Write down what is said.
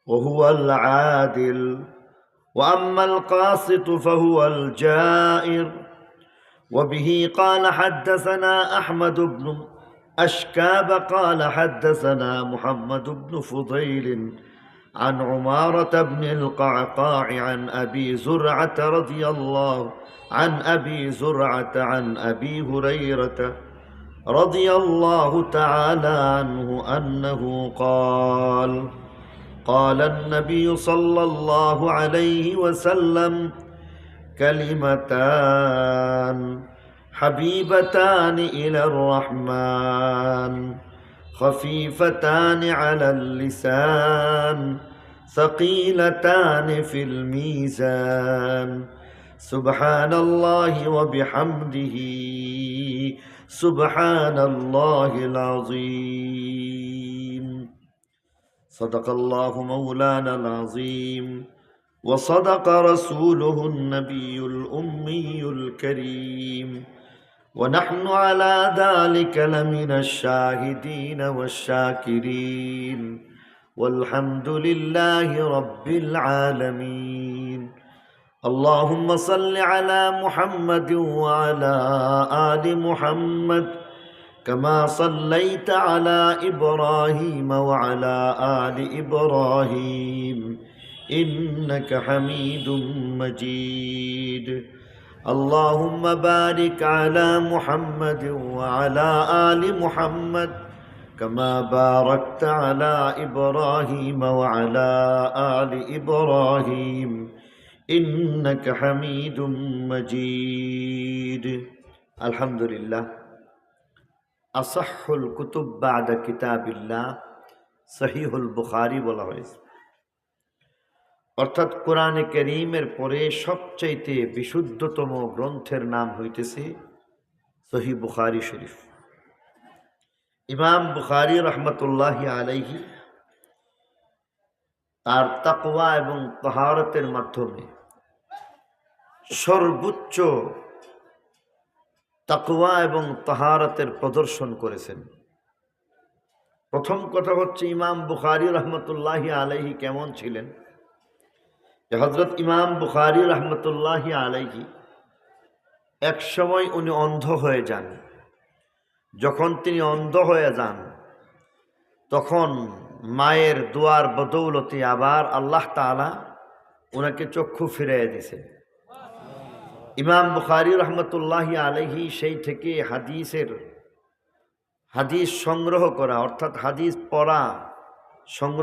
وهو العادل، وأما القاسط فهو الجائر. وبه قال حدثنا أحمد بن أشكاب قال حدثنا محمد بن فضيل عن عمارة بن القعقاع عن أبي زرعة عن أبي هريرة رضي الله تعالى عنه أنه قال: قال النبي صلى الله عليه وسلم: كلمتان حبيبتان إلى الرحمن خفيفتان على اللسان ثقيلتان في الميزان سبحان الله وبحمده سبحان الله العظيم. صدق الله مولانا العظيم وصدق رسوله النبي الأمي الكريم، ونحن على ذلك لمن الشاهدين والشاكرين، والحمد لله رب العالمين. اللهم صل على محمد وعلى آل محمد كما صليت على إبراهيم وعلى آل إبراهيم إنك حميد مجيد. اللهم بارك على محمد وعلى آل محمد كما باركت على إبراهيم وعلى آل إبراهيم إنك حميد مجيد. الحمد لله। আসহহুল কুতুব বা'দা কিতাবিল্লাহ সহিহুল বুখারী বলা হয়েছে, অর্থাৎ কোরআনে কারীমের পরে সবচাইতে বিশুদ্ধতম গ্রন্থের নাম হইতেছে সহিহ বুখারী শরীফ। ইমাম বুখারী রাহমাতুল্লাহি আলাইহি তার তাকওয়া এবং তাহারাতের মাধ্যমে সর্বোচ্চ তাকওয়া এবং তাহারাতের প্রদর্শন করেছেন। প্রথম কথা হচ্ছে, ইমাম বুখারী রাহমাতুল্লাহি আলাইহি কেমন ছিলেন? হযরত ইমাম বুখারী রাহমাতুল্লাহি আলাইহি এক সময় উনি অন্ধ হয়ে যান। যখন তিনি অন্ধ হয়ে যান, তখন মায়ের দোয়ার বদৌলতে আবার আল্লাহ তাআলা ওনাকে চক্ষু ফিরিয়ে দিয়েছেন। ইমাম বুখারী রাহমাতুল্লাহি আলাইহি সেই থেকে হাদিস সংগ্রহ করা, অর্থাৎ হাদিস পড়া সংগ্রহ